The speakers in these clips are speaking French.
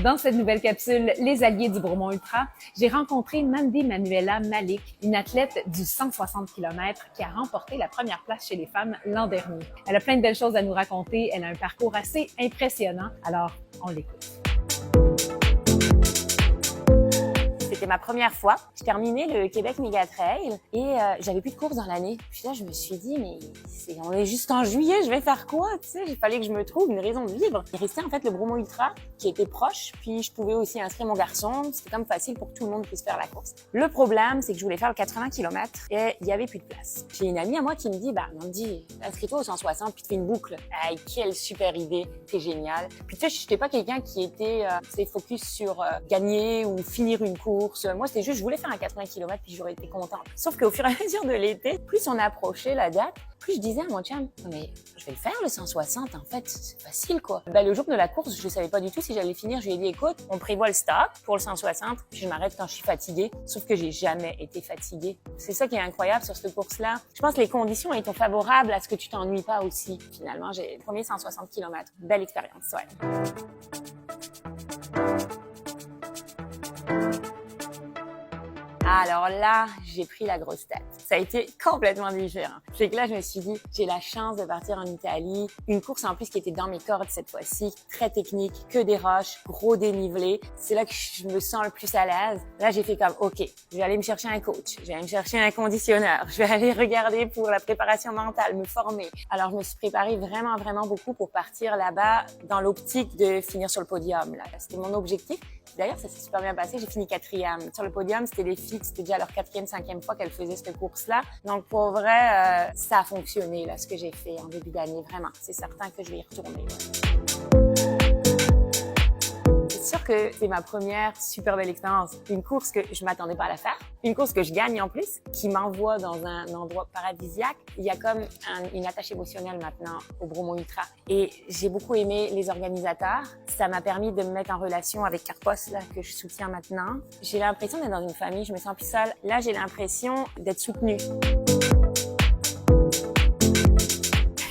Dans cette nouvelle capsule, les alliés du Bromont Ultra, j'ai rencontré Mandy Manuela Malik, une athlète du 160 km qui a remporté la première place chez les femmes l'an dernier. Elle a plein de belles choses à nous raconter, elle a un parcours assez impressionnant, alors on l'écoute. C'était ma première fois. Je terminais le Québec Méga Trail et j'avais plus de courses dans l'année. Puis là, je me suis dit, mais on est juste en juillet, je vais faire quoi? Tu sais, il fallait que je me trouve une raison de vivre. Il restait en fait le Bromont Ultra qui était proche, puis je pouvais aussi inscrire mon garçon. C'était comme facile pour que tout le monde puisse faire la course. Le problème, c'est que je voulais faire le 80 km et il y avait plus de place. J'ai une amie à moi qui me dit, Mandy, inscris-toi au 160 puis tu fais une boucle. Hey, quelle super idée, c'est génial. Puis tu sais, je n'étais pas quelqu'un qui était focus sur gagner ou finir une course. Moi, c'était juste, je voulais faire un 80 km puis j'aurais été contente. Sauf qu'au fur et à mesure de l'été, plus on approchait la date, plus je disais à mon chum, mais je vais le faire le 160 en fait, c'est facile quoi. Le jour de la course, je savais pas du tout si j'allais finir. Je lui ai dit, écoute, on prévoit le start pour le 160 puis je m'arrête quand je suis fatiguée. Sauf que j'ai jamais été fatiguée. C'est ça qui est incroyable sur cette course-là. Je pense que les conditions étant favorables à ce que tu t'ennuies pas aussi. Finalement, j'ai le premier 160 km. Belle expérience, ouais. Alors là, j'ai pris la grosse tête. Ça a été complètement différent. C'est que là, je me suis dit, j'ai la chance de partir en Italie. Une course en plus qui était dans mes cordes cette fois-ci, très technique, que des roches, gros dénivelé. C'est là que je me sens le plus à l'aise. Là, j'ai fait comme, OK, je vais aller me chercher un coach, je vais aller me chercher un conditionneur, je vais aller regarder pour la préparation mentale, me former. Alors, je me suis préparée vraiment, vraiment beaucoup pour partir là-bas dans l'optique de finir sur le podium. Là, c'était mon objectif. D'ailleurs, ça s'est super bien passé. J'ai fini 4e. Sur le podium, c'était les filles, c'était déjà leur 4e, 5e fois qu'elles faisaient cette course-là. Donc, pour vrai, ça a fonctionné, là, ce que j'ai fait en début d'année. Vraiment, c'est certain que je vais y retourner. C'est sûr que c'est ma première super belle expérience. Une course que je m'attendais pas à la faire. Une course que je gagne en plus, qui m'envoie dans un endroit paradisiaque. Il y a comme une attache émotionnelle maintenant au Bromont Ultra. Et j'ai beaucoup aimé les organisateurs. Ça m'a permis de me mettre en relation avec Carpos, là, que je soutiens maintenant. J'ai l'impression d'être dans une famille, je me sens plus seule. Là, j'ai l'impression d'être soutenue.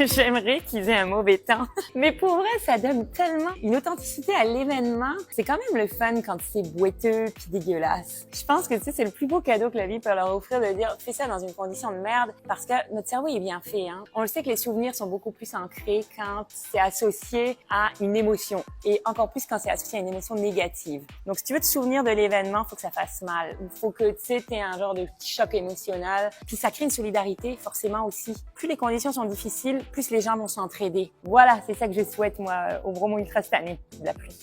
J'aimerais qu'ils aient un mauvais temps. Mais pour vrai, ça donne tellement une authenticité à l'événement. C'est quand même le fun quand c'est boiteux puis dégueulasse. Je pense que tu sais, c'est le plus beau cadeau que la vie peut leur offrir de dire fais ça dans une condition de merde parce que notre cerveau est bien fait. Hein? On le sait que les souvenirs sont beaucoup plus ancrés quand c'est associé à une émotion et encore plus quand c'est associé à une émotion négative. Donc si tu veux te souvenir de l'événement, faut que ça fasse mal. Il faut que tu sais, t'aies un genre de petit choc émotionnel. Puis ça crée une solidarité forcément aussi. Plus les conditions sont difficiles, plus les gens vont s'entraider. Voilà, c'est ça que je souhaite, moi, au Bromont Ultra cette année, de la pluie.